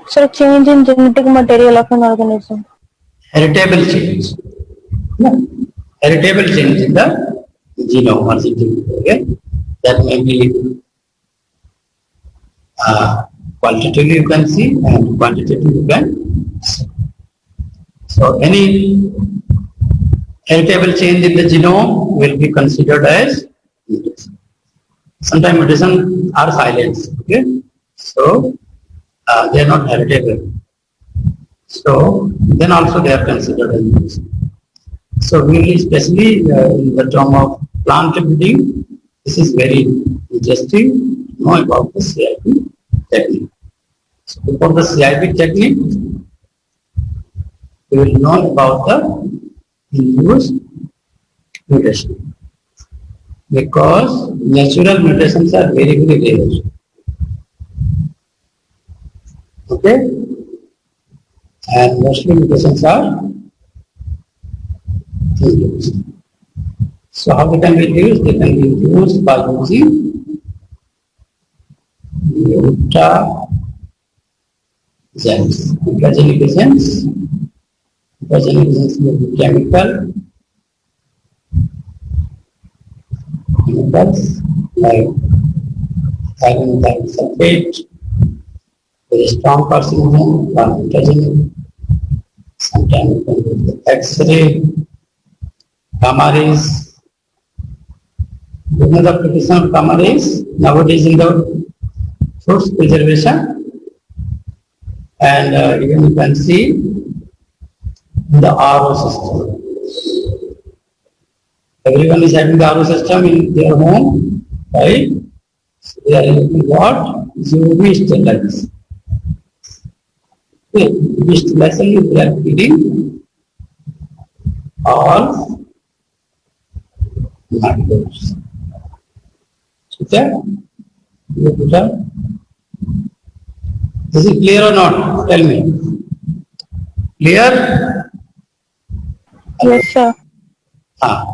Sir, change in genetic material of an organism. Heritable change. Yeah. Heritable change in the genome or genetic material. That may be qualitatively you can see and quantitatively you can see. So any heritable change in the genome will be considered as mutation. Sometimes mutations are silent. Okay, so they are not heritable. So then also they are considered as mutation. So really, especially in the term of plant breeding, this is very interesting to know about the CIP technique. So before the CIP technique, we will know about the induced mutation. Because natural mutations are very, very rare. Okay? And mostly mutations are induced. So how they can be induced? They can be induced by using mutagens. Mutagenic agents. Mutagenic agents may be chemicals like iron sulfate, very strong carcinogen, mutagenic. Sometimes you can use the X-ray, gamma rays. You know the application of gamma rays nowadays in the fruits preservation, and even you can see in the RO system. Everyone is having the RO system in their home, right? So they are using what? UV sterilizer. Okay, UV sterilizer they are feeding all microbes. Okay? Is it clear or not? Tell me. Clear? Yes, sir.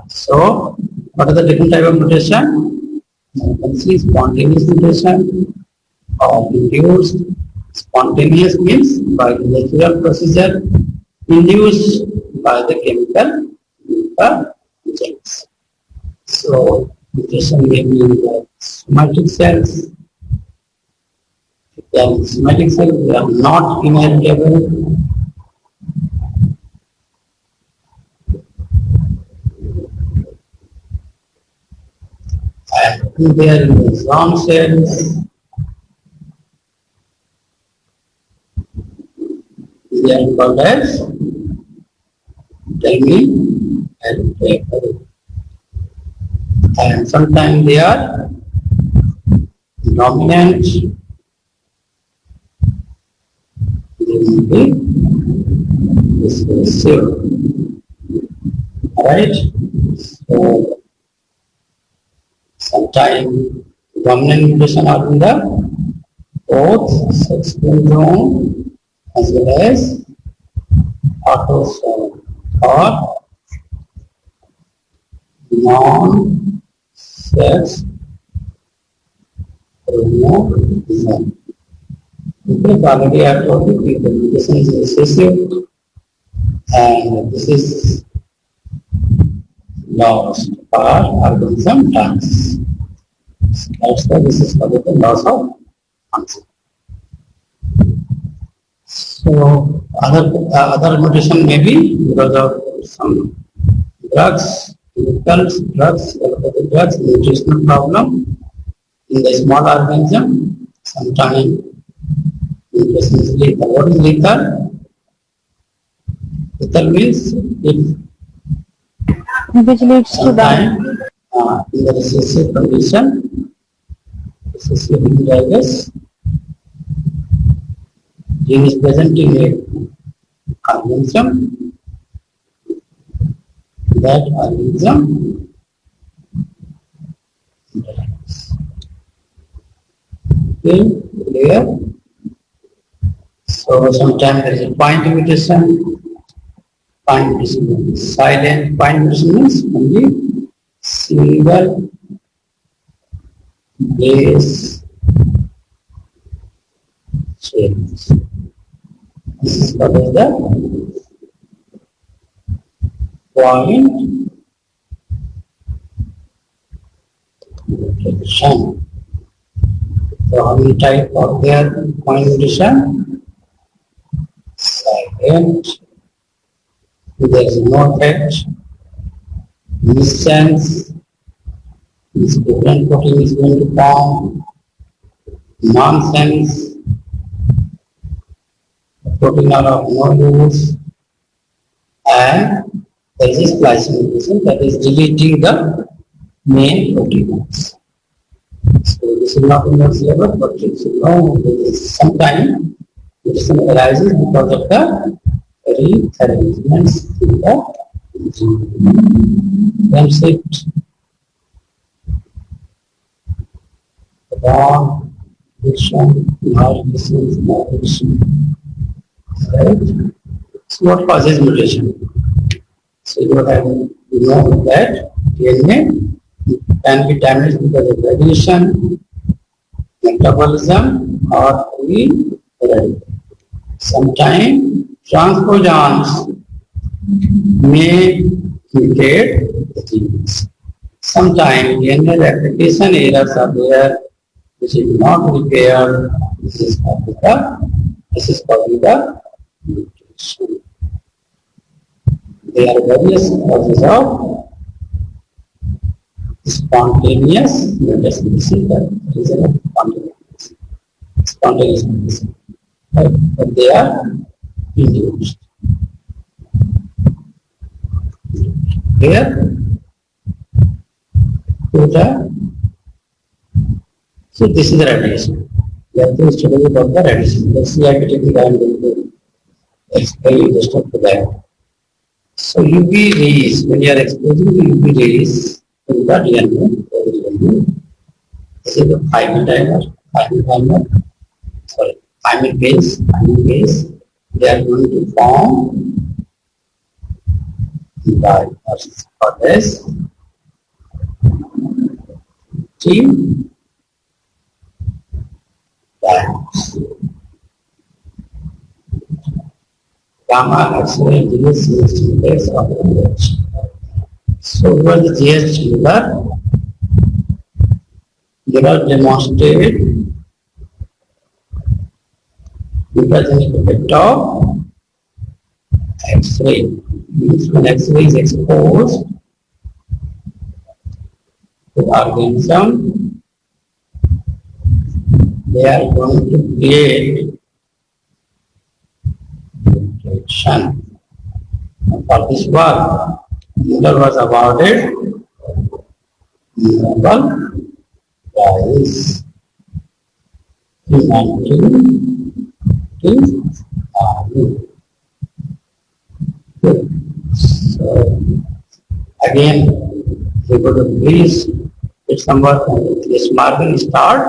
So, what are the different type of mutation? You can see spontaneous mutation or induced. Spontaneous means by the natural procedure, induced by the chemical agents. So, mutation may be in the somatic cells. Then somatic cells they are not inheritable. And they are in the germ cells. They are called as heritable. And sometimes they are dominant. They will be recessive. Right? So sometimes dominant mutation are in the both sex chromosome as well as autosome or non-sex chromosome. Because already I told you the mutation is recessive and this is lost or organism dies. That's why this is called the loss of function. So other mutation may be because of some drugs, chemicals, drugs, nutritional problem in the small organism. Sometimes mutation is lethal. What is lethal? Lethal means Which leads to die. In the recessive condition, recessive homozygous gene is present in a organism. That organism dies. Okay, clear? So sometimes there is a point mutation. Point mutation means silent. Point mutation means only single base change. This is what is the point mutation. So how many type of their point mutation? Silent. There is no effect. Missense. This different protein is going to form. Nonsense. The protein are of no use. And there is a splicing mutation that is deleting the main proteins. So this is not in your syllabus, but you should know sometimes mutation arises because of the rearrangements in the gene. That's it. Wrong, addiction, maldition. Right? So what causes mutation? So you have to know that DNA can be damaged because of radiation, metabolism, or rearrangement. Sometimes transposons may mutate the genes. Sometimes DNA replication errors are there, which is not repaired. This is called the mutation. There are various causes of spontaneous mutation. This is the reason of spontaneous mutation. Right? But they are induced. Here, so this is the radiation. We have to study about the radiation. Let's see, I am going to explain just after that. So UV rays, when you are exposing the UV rays in the DNA, this is the thymine base, they are going to form this team diamonds. Gamma X-ray GH base of the image. So what the GH mirror demonstrate mutagenic effect of X-ray. Means when X-ray is exposed to organism, they are going to create mutation. For this work, Nobel was awarded Nobel Prize in 1959. So again, we go to Greece, it's somewhat this Morgan start.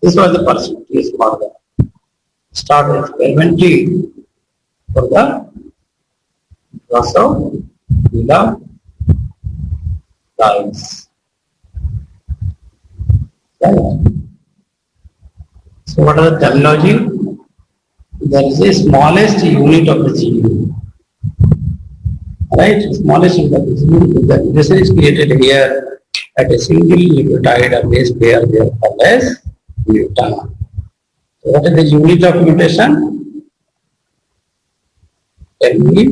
This was the person, this Morgan. Started experimenting for the Drosophila guys. Right. So what are the terminology? There is a smallest unit of the gene. Right, smallest unit of the gene. This is created here at a single nucleotide or base pair. They are called as mutation. So what is the unit of mutation? Tell me.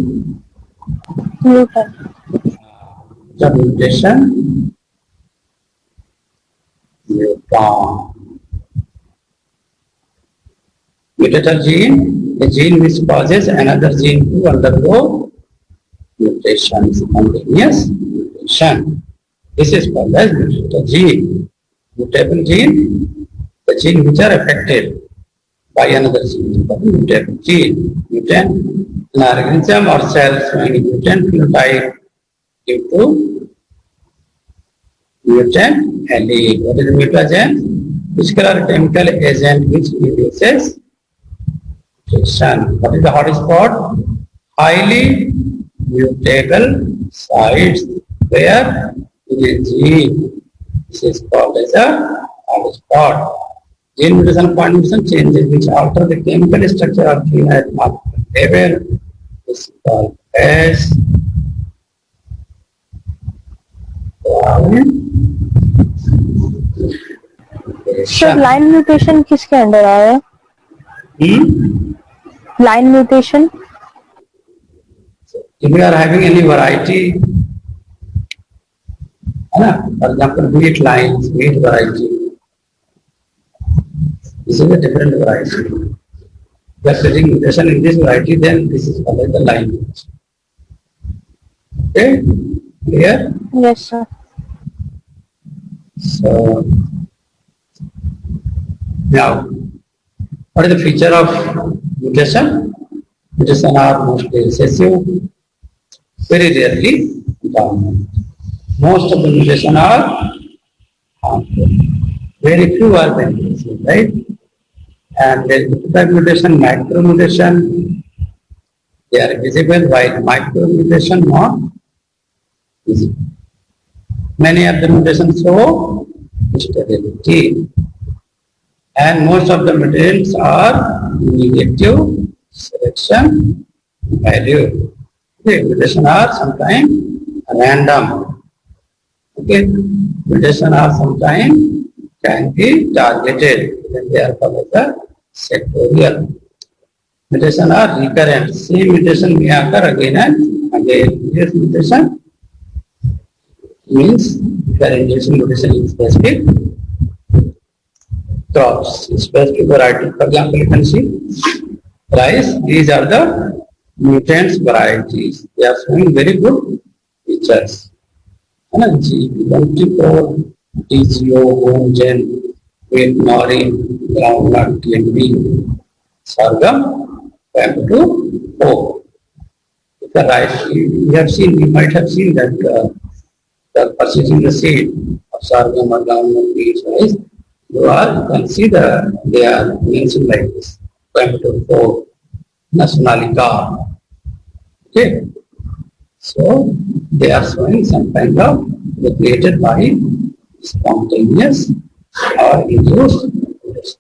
The mutation. Mutation. Mutator gene, a gene which causes another gene to undergo mutation, spontaneous mutation. This is called as mutator gene. Mutable gene, the gene which are affected by another gene, mutable gene. Mutant, an organism or cell showing a mutant phenotype due to mutant allele. What is the mutagen? Physical or chemical agent which induces mutation. What is the hotspot? Highly mutable sites where in a gene. This is called as a hotspot. Gene mutation and point mutation changes which alter the chemical structure of gene at molecular level is called as sir line mutation किसके under आया? Line mutation If you are having any variety, for example, wheat lines, wheat variety, this is a different variety. If you are getting mutation in this variety, then this is called the line mutation. Okay, clear? Yes, sir. So, now, what is the feature of mutation? Mutation are mostly recessive, very rarely dominant. Most of the mutation are harmful. Very few are beneficial, right? And there is type mutation, micro mutation, they are visible, while micro mutation not visible. Many of the mutations show sterility, and most of the mutants are negative selection value. Okay, mutation are sometimes random. Okay, mutation are sometimes can be targeted when they are called the sectorial. Mutation are recurrent. Same mutation may occur again and again. This mutation means differentiation mutation in specific crops, specific variety. For example, you can see rice. These are the mutants varieties. They are showing very good features. G24, DGO, Gen, wheat, nori, groundnut, TNB, sorghum, bamboo, oak. The rice, you have seen, you might have seen that purchasing the seed of sorghum or groundnut, wheat, rice. You can see they are mentioned like this. Bamboo, oak, Nationalika. Okay. So they are showing some kind of created by spontaneous or induced mutation.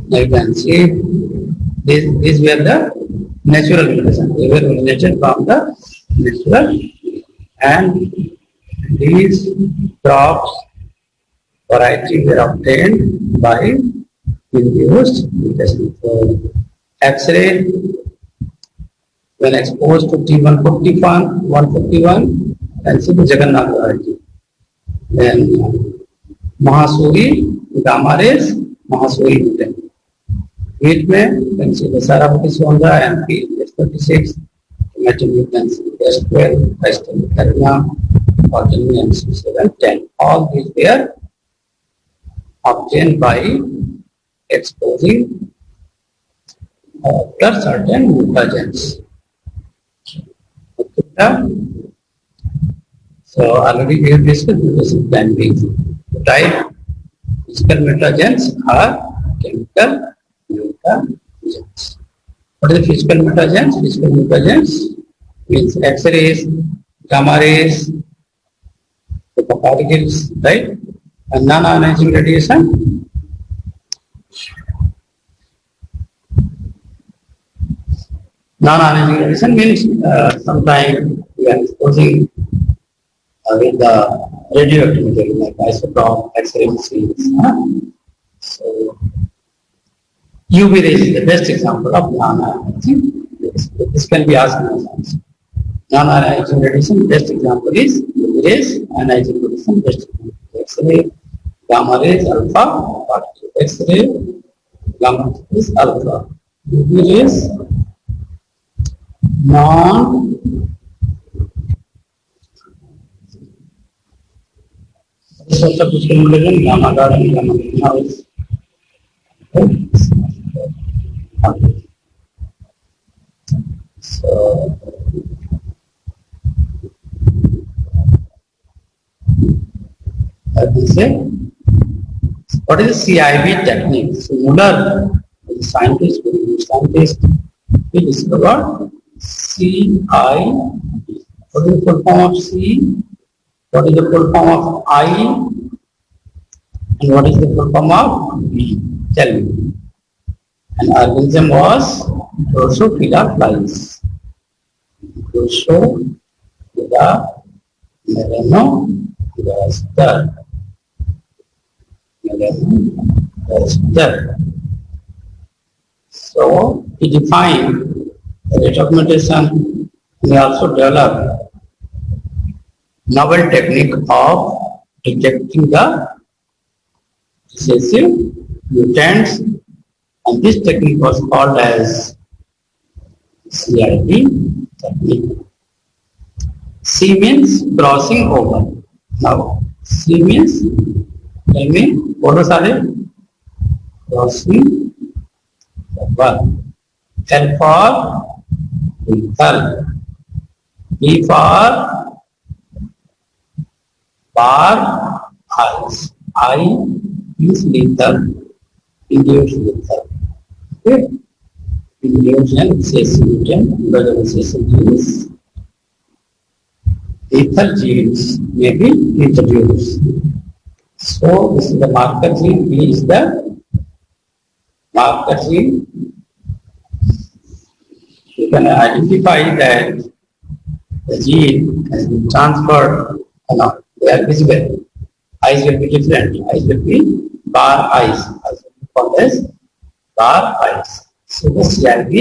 You can see these were the natural mutation. They were originated from the natural, and these crops variety were obtained by induced mutation. So X-ray, when exposed to T151, and see the Jagannath variety. Then Mahasuri, gamma rays, Mahasuri mutant. Wheat में can see the Sarapati Sondra and P36, tomato mutants, S12, Carina, Cotton and C710. All these were obtained by exposing certain mutagens. So already we have discussed mutation can be type. Physical mutagens are chemical mutagens. What is the physical mutagens? Physical mutagens means X-rays, gamma rays, the particles, right? And non-ionizing radiation. Non-ionizing radiation means sometimes we are exposing with the radioactive material like isotope, X-ray machines. So UV rays is the best example of non-ionizing radiation. This can be asked in exams. Non-ionizing radiation best example is UV rays, ionizing radiation best example X-ray, gamma rays, alpha particle. X-ray, gamma is alpha. UV rays, non gamma greenhouse. So let me say, what is the CIV technique? So Muller, the scientist, he discovered CIV. What is the full form of C? What is the full form of I and what is the full form of V? Tell me. And organism was Drosophila flies. Drosophila melanogaster. Melanogaster. So, he defined the rate of mutation. He also developed novel technique of detecting the recessive mutants, and this technique was called as CID technique. C means crossing over. Now, C means, tell me, what was it? Crossing over. L for lethal. B for bar eyes. I means lethal. Induced lethal. Okay. Induced and recessive mutant. Because of recessive genes, lethal genes may be introduced. So this is the marker gene. B is the marker gene. You can identify that the gene has been transferred or not. They are visible. Eyes will be different. Eyes will be bar eyes. Eyes will be called as bar eyes. So the CID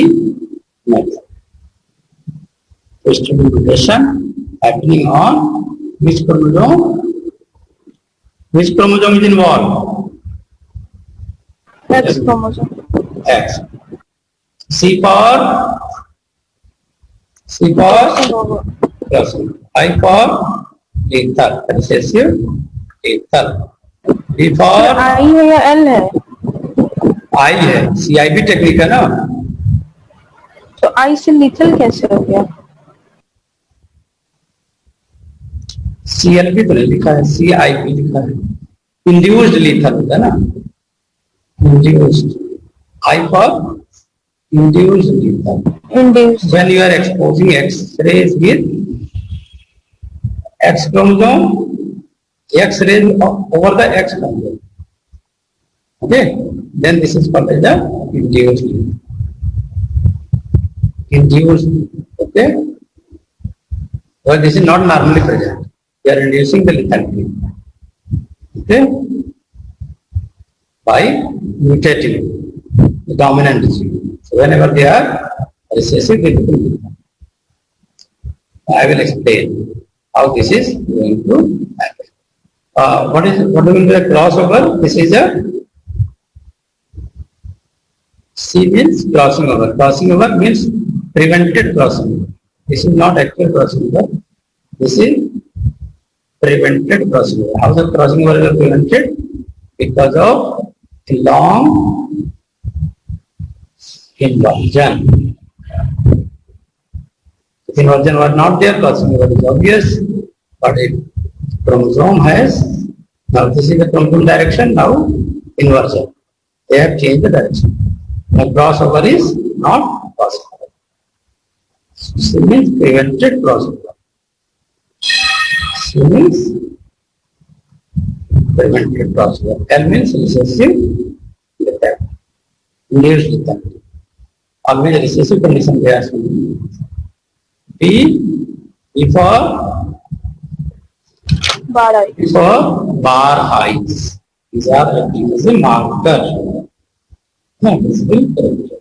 method. Mutation happening on which chromosome? Which chromosome is involved? X chromosome. X. C for crossing. I for lethal, recessive, lethal. D for I है या L है? I है, CIB technique है ना? तो I से lethal कैसे हो गया? CLB तो नहीं लिखा है, CIB लिखा है. Induced lethal होता है ना? Induced. I for induced lethal. Induced. When you are exposing X-rays with X chromosome, X-rays over the X chromosome. Okay, then this is called as the induced. Induced. Okay, but this is not normally present. We are inducing the lethality. Okay, by mutating the dominant gene. So whenever they are recessive, they become lethal. I will explain how this is going to happen. What do you mean by crossover? This is a C means crossing over. Crossing over means prevented crossing over. This is not actual crossing over. This is prevented crossing over. How the crossing over is prevented? Because of a long inversion. If inversion was not there, crossing over is obvious. But if chromosome has, now this is the chromosome direction, now inversion. They have changed the direction. The crossover is not possible. C means prevented crossover. C means prevented crossover. L means recessive lethality. Induced lethality. Always recessive condition they are saying. B for bar eyes. for bar eyes. These are acting as a marker. No, visible parameter.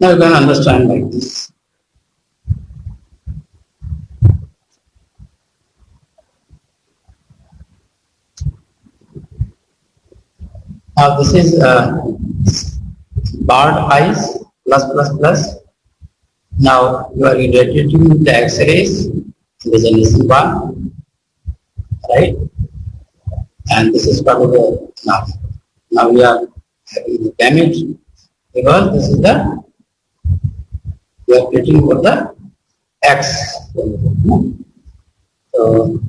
Now you can understand like this. Now this is barred eyes plus. Now you are irradiating the X-rays. This is one, right? And this is part of the now we are having the damage because this is the we are treating for the X. So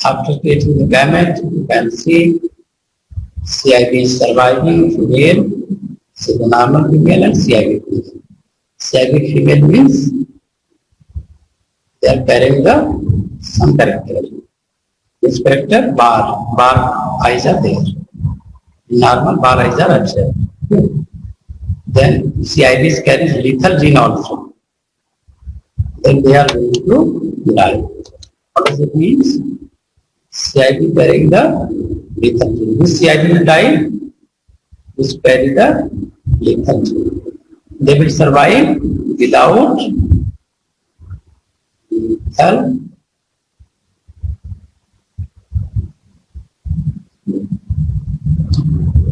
After creating the gamete, you can see CIB is surviving female, so the normal female and CIB female. CIB female means they are carrying the some character. This character bar eyes are there. Normal bar eyes are absent. Then CIBs carries lethal gene also. Then they are going to die. What does it mean? CIB carrying the lethal gene. This CIB will die, which carry the lethal gene. They will survive without lethal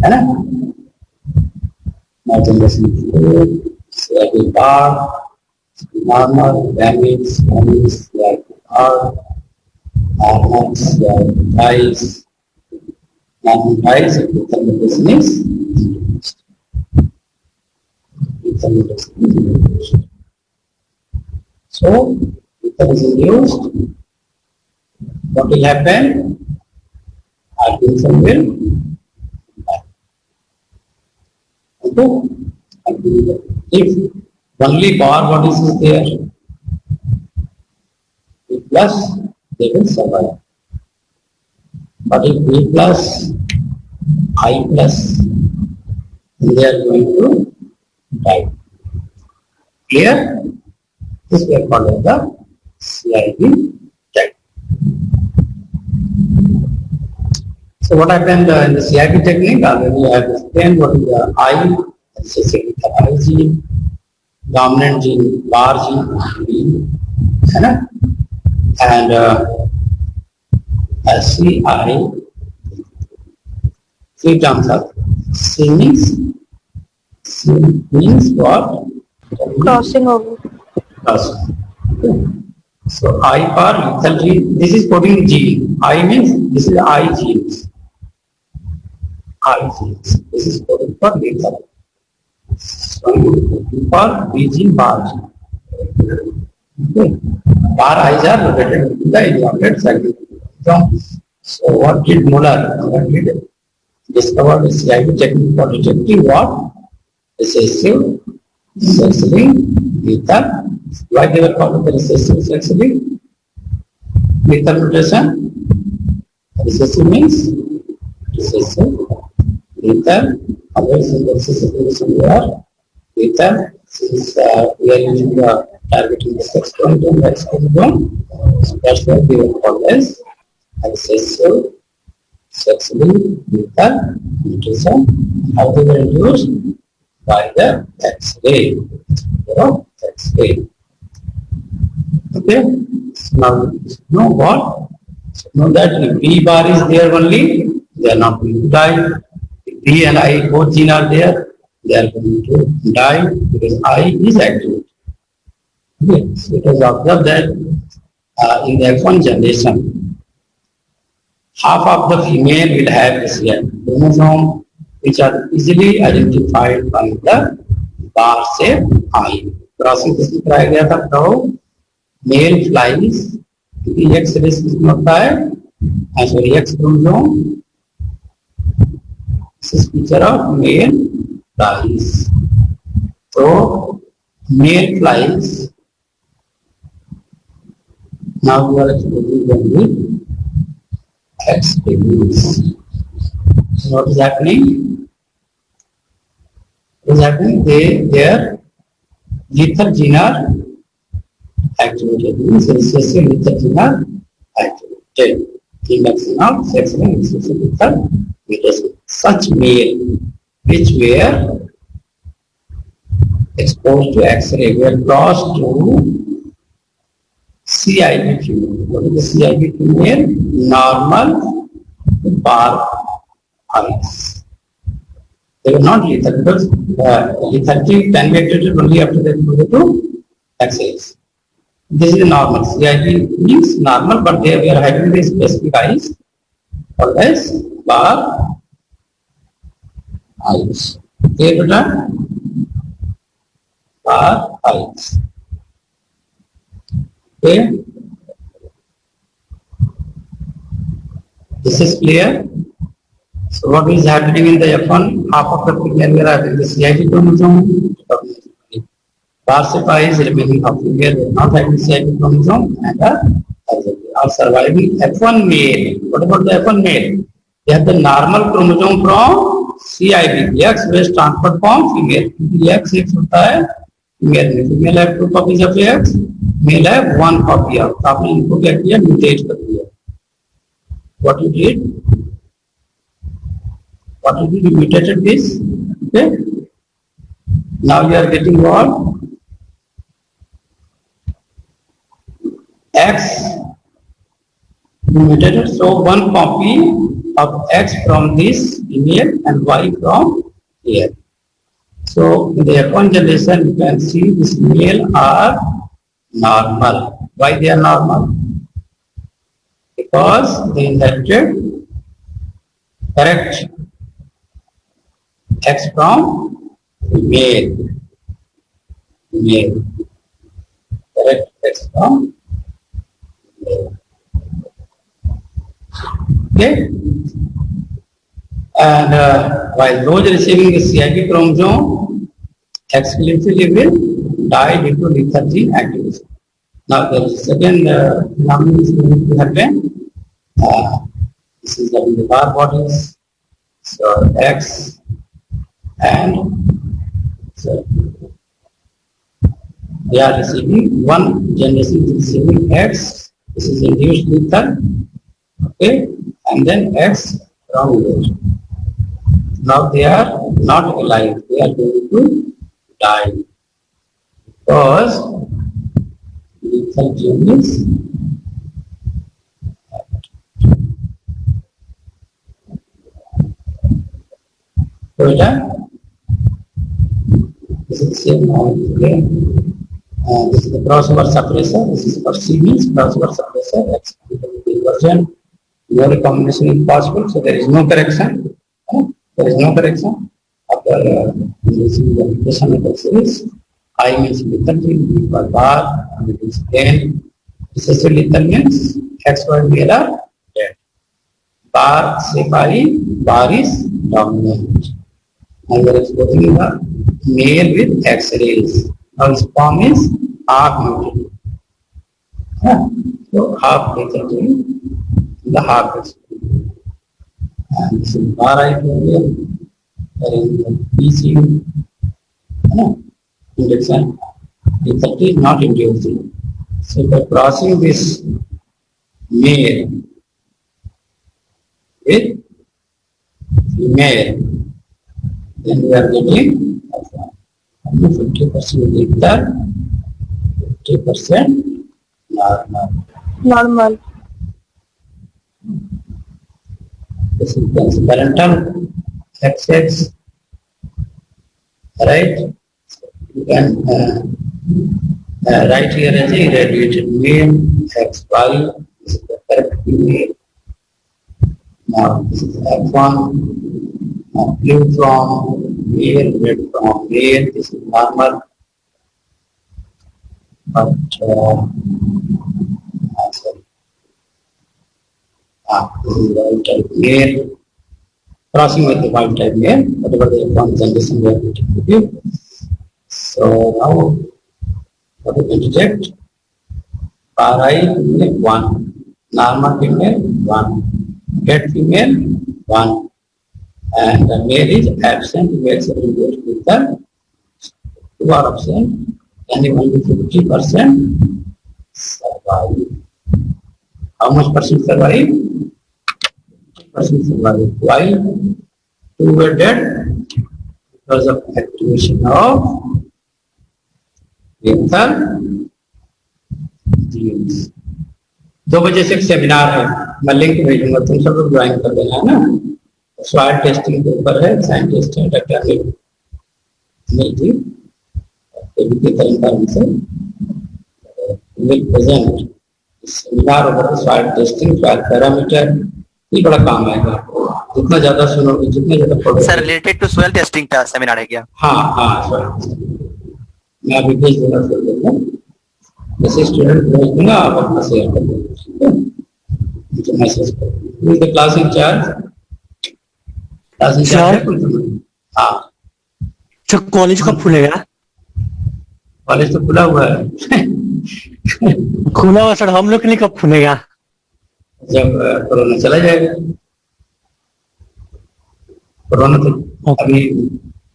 है ना generation CIB bar normal gametes are normal CIB dies normal dies if the fermentation is induced. So if it is induced, what will happen? Organism will if only bar bodies is there, B plus, they will survive. But if B plus, I plus, they are going to die. Clear? This we are called the CIB tag. So what happened in the CIB technique? Already I have explained what is the I, specifically the I gene, dominant gene, bar gene, B, and CI, three terms are C means what? Crossing over. Crossing. So I for lethal gene, this is coding gene. I means this is I genes. I genes. This is coding for lethal. So for B gene, bar gene. Okay. Bar eyes are located in the elongated segment. So what did Muller? What did discover the CIB technique for detecting what? Recessive, sex-linked, lethal. Why they were called the recessive sex-linked? Lethal mutation. Recessive means recessive, lethal. Otherwise, in the recessive mutation we are lethal. Since we are using the targeting the sex chromosome, X chromosome, so that's why they were called as recessive, sex-linked, lethal mutation. How they were induced? By the X-ray. X-ray. Okay. So now know what? So know that if B bar is there only, they are not going to die. If B and I both gene are there, they are going to die because I is active. Okay. So it was observed that in the F1 generation, half of the female will have this chromosome which are easily identified by the bar shape I. Crossing किसमें कराया गया था? तो male flies क्योंकि X race किसमें होता है? Sorry, X chromosome. This is picture of male flies. So male flies. Now we are exposing them with X rays. So what is happening? What is happening? Their lethal gene are activated. Means recessive lethal gene are activated. The maximum sex-linked recessive lethal mutation. Such male which were exposed to X-ray were crossed to CIB female. What is the CIB female? Normal bar eyes. They were not lethal because lethality can be activated only after they go to X-rays. This is normal. CIB means normal, but they were having the specific eyes called as bar eyes. Okay, beta? Bar eyes. Okay. This is clear. So what is happening in the F1? Half of the female were having the CIG chromosome. Bar is remaining half female were not having CIG chromosome and are surviving F1 male. What about the F1 male? They have the normal chromosome from CIG. X was transferred from female. X एक होता है female में. Female have 2 copies of X. Male have 1 copy of. तो आपने इनको क्या किया? Mutate कर दिया. What you did? What you did? You mutated this. Okay. Now you are getting what? X mutated, so 1 copy of X from this female and Y from here. So in the F1 generation, you can see this male are normal. Why they are normal? Because they inherited correct X from male. Correct X from male. Okay, and while those receiving the CIG chromosome, exclusively will die due to lethargy activation. Now there is a second phenomenon is going to happen. This is the bar bodies, so X and so they are receiving one generation is receiving X. This is induced lethal. Okay, and then X from here. Now they are not alive, they are going to die because lethal gene is this is the same now. Okay, this is the crossover suppressor. This is for C means crossover suppressor. X version. No recombination is possible, so there is no correction. There is no correction. After using the application of the series, I means lethargy, B for bar, and it is N. Recessive lethal means X Y male are dead. Bar say bar is dominant. And we are exposing the male with X-rays. Now sperm is half mutated. So half lethargy. The half experience. And this is RI here, there is the PC induction. Lethargy is not inducing. So by crossing this male with female, then we are getting 50% lethal, 50% Normal. This is parental XX, right? So you can write here as a irradiated male XY. This is the correct female. Now this is F1. Now blue from male, red from male. This is normal, but sorry. This is the wild type male, crossing with the wild type male, whatever the F1 generation we are going to give you. So now, what we can detect? RI female 1, normal female 1, dead female 1, and the male is absent, males are induced with the 2 are absent, and only 50% survive. How much percent survive? Percent survive. Why? 2 were dead because of activation of lethal genes. 2 बजे से एक seminar है, मैं link भेजूंगा, तुम सब लोग join कर देना है ना. सॉइल टेस्टिंग के ऊपर है, साइंटिस्ट है डॉक्टर अनिल जी के तरह से will present seminar over soil testing, soil parameter. ये बड़ा काम आएगा, जितना ज्यादा सुनोगे, जितना ज्यादा पढ़ोगे. Sir related to soil testing का सेमिनार है क्या? हाँ सॉइल टेस्टिंग मैं अभी भेज दूंगा, फिर देखना जैसे स्टूडेंट भेज दूंगा आप अपना शेयर कर देंगे. ठीक है, मुझे मैसेज कर the class incharge. Class incharge है कुछ? हाँ सर कॉलेज कब खुलेगा? कॉलेज तो खुला हुआ है। खुला हुआ सर, हम लोग के लिए कब खुलेगा? जब कोरोना चला जाएगा। कोरोना तो अभी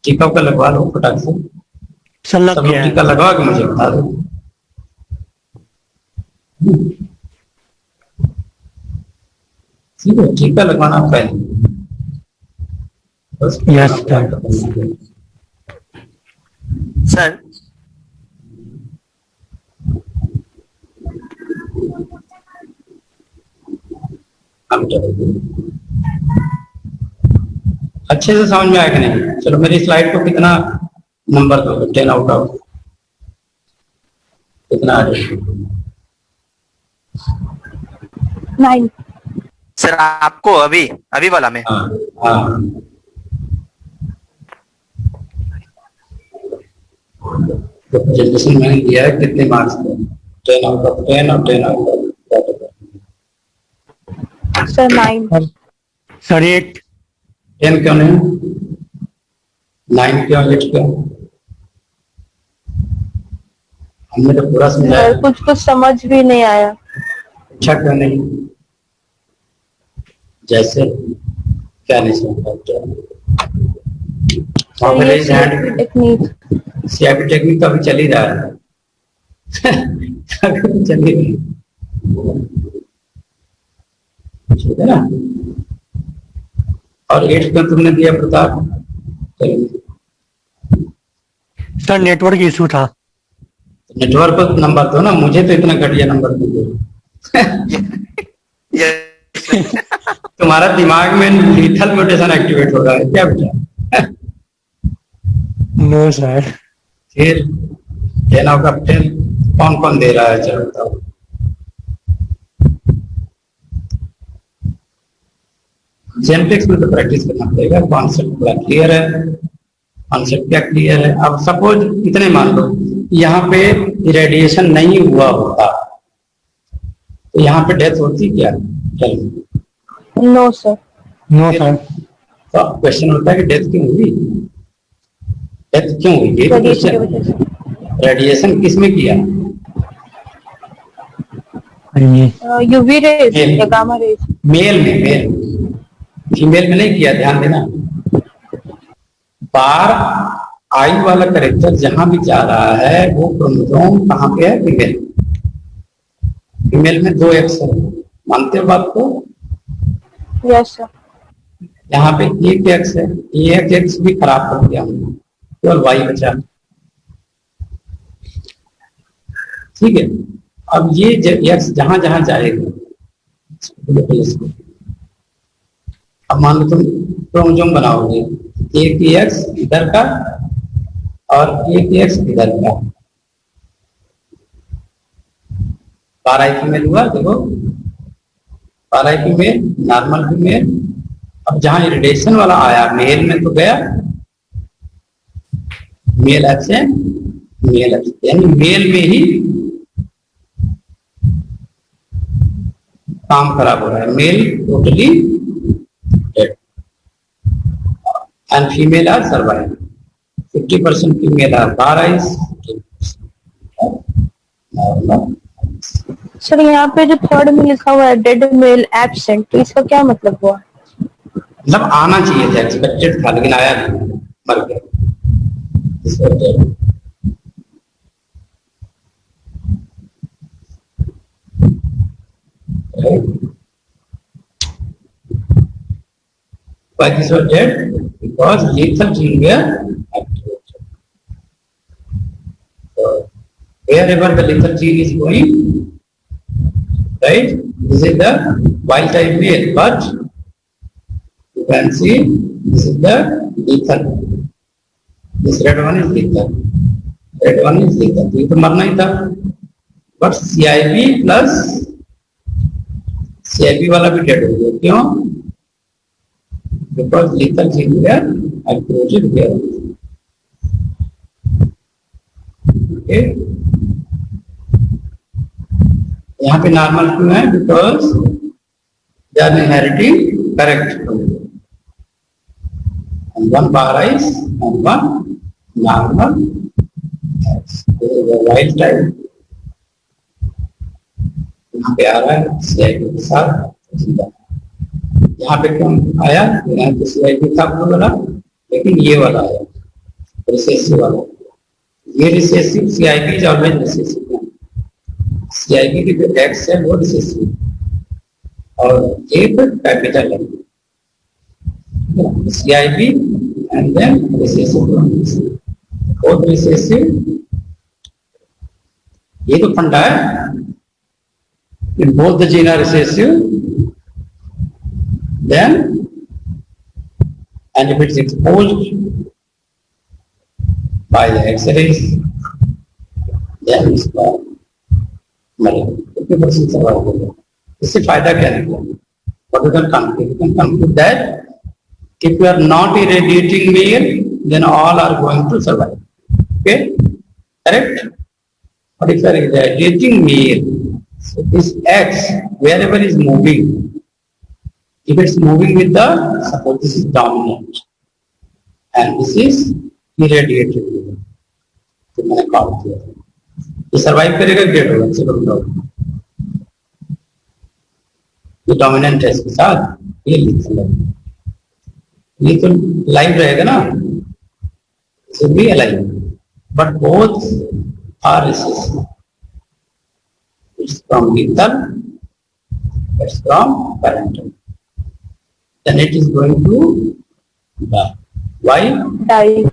टीका का लगवा लो फटाक से। सर लग सब लोग गया है। टीका लगवा के मुझे बता दो। ठीक है, टीका लगवाना पहले बस। Yes, sir. सर अच्छे से समझ में आया कि नहीं? चलो मेरी स्लाइड को कितना नंबर दो? 10 आउट ऑफ कितना आ जाएगा? 9. सर आपको अभी अभी वाला में हाँ हाँ। तो प्रेजेंटेशन मैंने दिया है कितने मार्क्स पे? 10 आउट ऑफ 10 और 10 आउट ऑफ Sir, 9. सर 8। 10 क्यों नहीं? 9 क्यों? 8 क्यों? हमने तो पूरा समझाया। Sir, कुछ समझ भी नहीं आया. अच्छा क्यों नहीं? जैसे क्या नहीं समझ पाते? Sir, ये CFP टेक्निक. सीआईपी टेक्निक तो अभी चल ही रहा है। अभी चल ही रही है। ठीक है ना? और 8 क्यों तुमने दिया प्रताप? सर नेटवर्क इशू था। नेटवर्क पर नंबर दो ना, मुझे तो इतना घटिया नंबर दो। तुम्हारा दिमाग में लीथल म्यूटेशन एक्टिवेट हो रहा है क्या बेटा? No sir. फिर 10 आउट ऑफ 10 कौन कौन दे रहा है? चलो बताओ। जेनेटिक्स में तो प्रैक्टिस करना पड़ेगा। कॉन्सेप्ट पूरा क्लियर है। कॉन्सेप्ट क्या क्लियर है? अब सपोज इतने मान लो यहाँ पे इरेडिएशन नहीं हुआ होता तो यहाँ पे डेथ होती क्या? चलो No, sir. No sir. तो क्वेश्चन होता है कि डेथ क्यों हुई? डेथ क्यों हुई? ये Radiation की क्वेश्चन। वजह से. रेडिएशन किसमें किया? ये UV rays Male. या gamma rays. मेल में, मेल फीमेल में नहीं किया। ध्यान देना, बार आई वाला करेक्टर जहां भी जा रहा है वो क्रोमोसोम कहाँ पे है? फीमेल। फीमेल में 2 एक्स है, मानते हो बात को? Yes, sir. यहाँ पे 1 एक्स है, 1 एक्स भी खराब कर दिया हमने, केवल वाई बचा। ठीक है, अब ये एक्स जहां जहां जाएगा, अब मान लो तुम क्रोमोसोम बनाओगे, एक एक्स इधर का और एक एक्स इधर का। 12 फीमेल हुआ, देखो 12 फीमेल, नॉर्मल फीमेल। अब जहां इरिटेशन वाला आया मेल में तो गया मेल एब्सेंट, मेल एब्सेंट, यानी मेल में ही काम खराब हो रहा है। Male totally dead and female are survive. 50% female are बाराइज। सर यहाँ पे जो थर्ड में लिखा हुआ है डेड मेल एब्सेंट, तो इसका क्या मतलब हुआ? मतलब आना चाहिए था, एक्सपेक्टेड था, लेकिन आया नहीं, मर गया। Why this was dead? Because lethal gene were activated. So, wherever the lethal gene is going, right? This is the wild type male, but you can see this is the lethal. This red one is lethal. Red one is lethal. ये तो मरना ही था, but CIP plus CIP वाला भी dead हो गया। क्यों? Because lethal gene were activated here. Okay. यहाँ पे नॉर्मल क्यों है? Because They are inheriting correct chromosome. And one parais and one normal X. This is the wild type. यहाँ पे आ रहा है CIP के साथ जिंदा। यहाँ पे कौन आया? यहाँ पे CIP था अपना वाला, लेकिन ये वाला आया रिसेसिव वाला। ये recessive CIP is always recessive. CIP की जो X है वो रिसेसिव और एक कैपिटल है CIP and then recessive both recessive। ये तो फंडा है। If both the gene are recessive, then and if it's exposed by the X-rays, then इसका मरेगा 50% सर्वाइव होगा। इससे फायदा क्या निकला? What you can conclude? You can conclude that if you are not irradiating male, then all are going to survive. Okay, correct? But if you are irradiating male, so this X, wherever is moving, if it's moving with the, suppose this is dominant and this is irradiated, तो मैंने call किया, ये survive करेगा great होगा, चलो ये dominant है इसके साथ, ये लिखल है, ये तो लाइव रहेगा ना, इसे भी alive, but both are recessive. It's from lethal, it's from parental. Then it is going to die. Why? Die.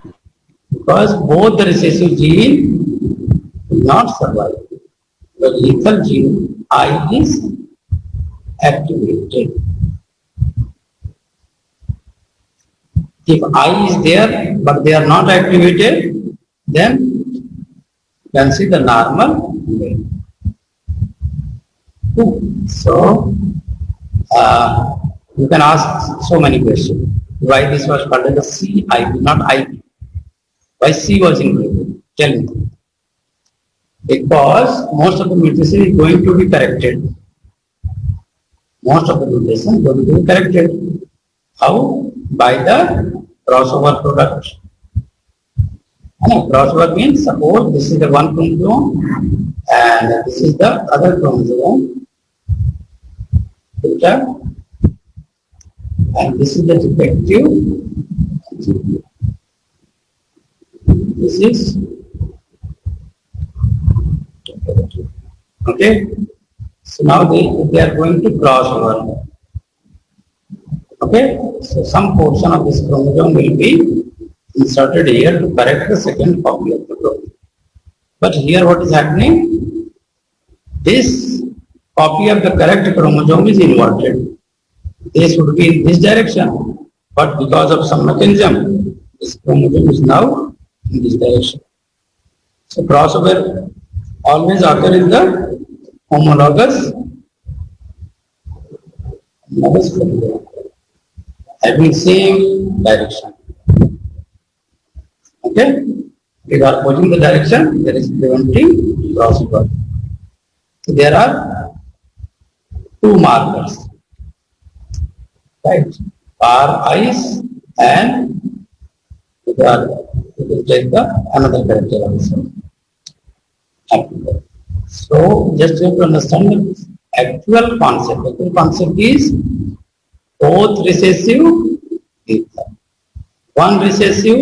Because both the recessive gene will not survive. The lethal gene I is activated. If I is there but they are not activated, then you can see the normal way. So, you can ask so many questions. Why this was called as the CIP, not IP? Why C was included? Tell me. Because most of the mutation is going to be corrected. Most of the mutation is going to be corrected. How? By the crossover product. Crossover means suppose this is the one chromosome and this is the other chromosome. And this is the defective. This is defective. Okay. So now they are going to cross over. Okay. So some portion of this chromosome will be inserted here to correct the second copy of the chromosome. But here what is happening? This copy of the correct chromosome is inverted. This would be in this direction, but because of some mechanism, this chromosome is now in this direction. So crossover always occurs in the homologous chromosome, having same direction. Okay, if you are opposing the direction, there is preventing crossover. So there are two markers, right? Eyes and we will take the another character also. So just you have to understand the actual concept. The concept is both recessive, lethal. One recessive,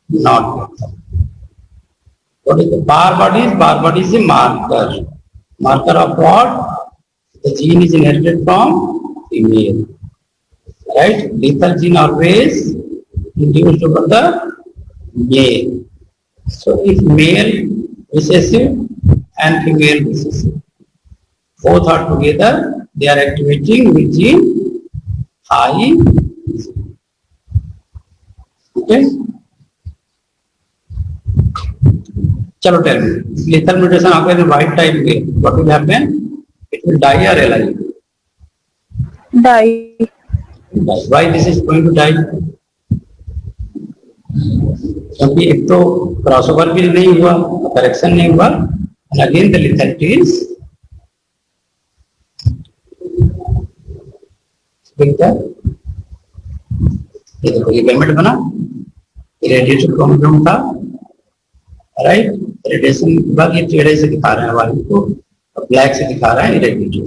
not lethal. What is the bar body? Bar body is a marker. Marker of what? The gene is inherited from female. Right? Lethal gene always induced over the male. So if male recessive and female recessive, both are together, they are activating which gene? I. Okay? Chalo, tell me. Lethal mutation occurs in white type way. What will happen? It will die or alive? Die. Why this is going to die? क्योंकि एक तो crossover भी नहीं हुआ, correction नहीं हुआ, and again the lethality is ठीक है, ये देखो ये गैमेट बना, इरेडिएटेड क्रोमोसोम था, राइट। रेडिएशन के बाद ये टेढ़े से दिखा रहे हैं वाली को, ब्लैक से दिखा रहे हैं इरेडिएटेड।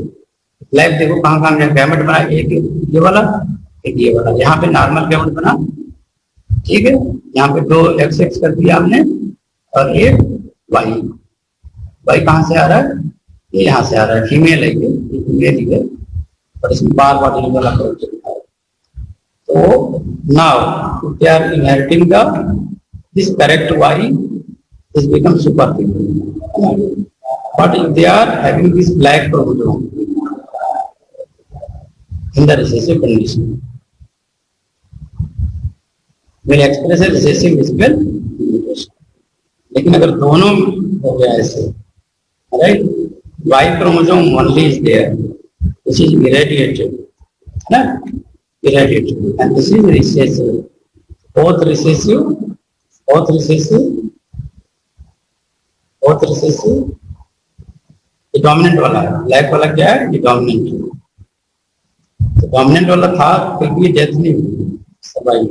ब्लैक देखो कहाँ कहाँ गैमेट बना, एक ये वाला एक ये वाला, यहाँ पे नॉर्मल गैमेट बना, ठीक है। यहाँ पे 2 एक्स एक्स कर दिया हमने और एक वाई। वाई कहाँ से आ रहा है, ये यहाँ से आ रहा है, फीमेल है ये फीमेल ही है, और इसमें बार बार ये वाला करेक्ट दिखा है। तो now they are inheriting the this correct Y is become super female. But if they are having this black chromosome in the recessive condition, will express a recessive physical mutation. लेकिन अगर दोनों हो गया ऐसे, right, Y chromosome only is there, which is irradiated, ना, irradiated, and this is recessive, both recessive, ये dominant वाला है, ब्लैक वाला क्या है, ये डोमिनेंट है। तो डोमिनेंट वाला था फिर भी डेथ नहीं हुई, सर्वाइव।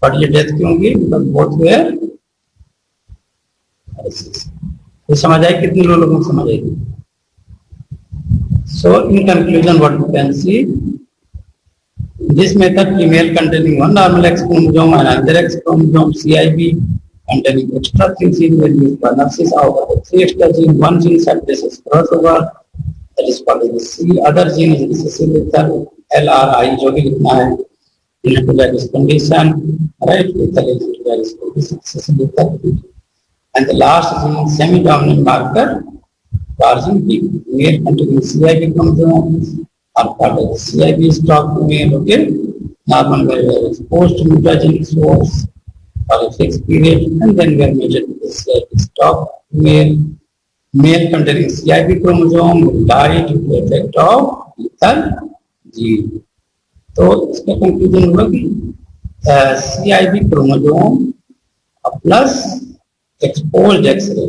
बट ये डेथ क्यों होगी, बिकॉज़ बोथ वे तो समझ आई, कितने लोगों को समझ आएगी। So in conclusion what you can see, this method female containing one normal X chromosome and another X chromosome CIB containing extra 3 genes will use for nurses. However, the 3 extra gene, 1 gene suppresses crossover, that is called as C. Other gene is recessive lethal, LRI, जो भी लिखना है, in heterozygous condition, right? Lethal is heterozygous condition, recessive lethal. And the last gene, semi-dominant marker, gene B, male containing CIB chromosome, are part of the CIB stock male, okay? Normal where we are exposed to mutagenic source for a fixed period, and then we are measured with the CIB stock male containing CIB chromosome will die due to effect of lethal gene. तो इसका conclusion हुआ कि CIB chromosome plus exposed X-ray,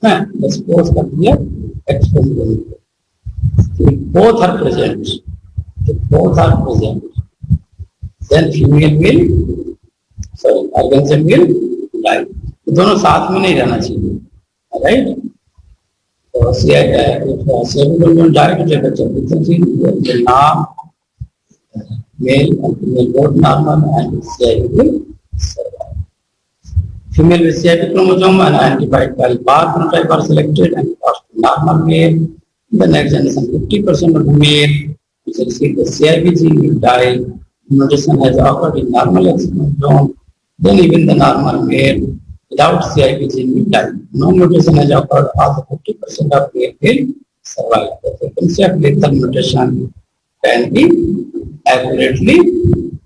expose कर दिया expose, both are present, then female will, sorry, organism will die. दोनों साथ में नहीं रहना चाहिए, right? So CIB will die to take a child, the norm, male and female both normal, and CIB will survive. Female with CIB chromosome and antibody bar phenotype are selected and passed to normal male. The next generation, 50% of the male which receive the CIB gene will die. Mutation has occurred in normal X chromosome. Then even the normal male without CIB gene will die. No mutation has occurred. All the 50% of male will survive. The frequency of lethal mutation can be accurately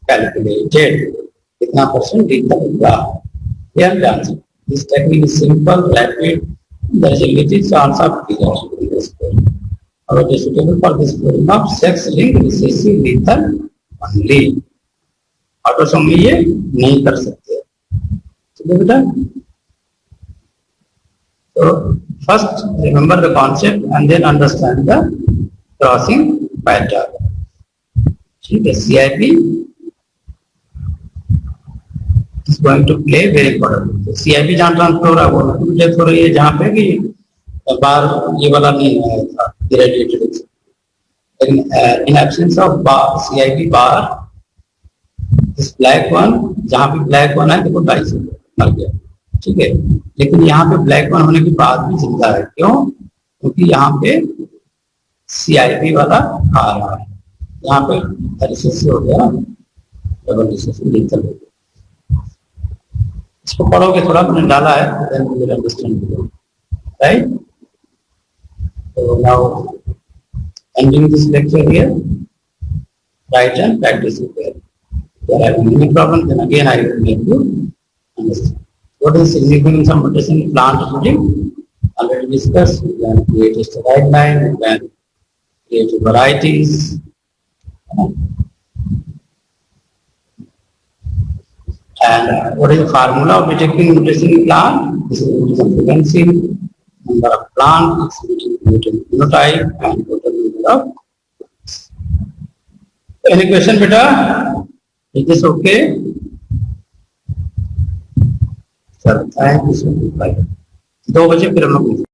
calculated. कितना percent lethal होगा? Here the answer. This technique is simple, rapid. The agility is also applied in this case. Or it is suitable for this problem of sex-linked recessive lethal only. Autosome में ये नहीं कर सकते, ठीक है बेटा। तो first remember the concept and then understand the crossing pattern, ठीक है। CIB is going to play very important. तो CIB जहाँ ट्रांसफर हो रहा है वो डेथ हो रही है, जहाँ पे कि बार ये वाला नहीं आया था irradiated, लेकिन in absence of bar, CIB bar, this black one, जहाँ पे black one है देखो डाई से मर गया, ठीक है। लेकिन यहाँ पे black one होने के बाद भी जिंदा है, क्यों? क्योंकि यहाँ पे CIB वाला आ रहा है, यहाँ पे रिसेसिव हो गया, डबल रिसेसिव लीथल हो गया। इसको पढ़ोगे थोड़ा, मैंने डाला है, then you will understand, right? So now ending this lecture here, write and practice it there. If you are having any problem, then again I will make you understand. What is the significance of mutation in plant breeding? Already discussed. You can create a steroid line, you can create varieties. And what is the formula of detecting mutation in plant? This is mutation frequency, number of plant, mutant phenotype, and total number of any question बेटा? Is this okay? चलो thank you so much. 2 बजे फिर हम लोग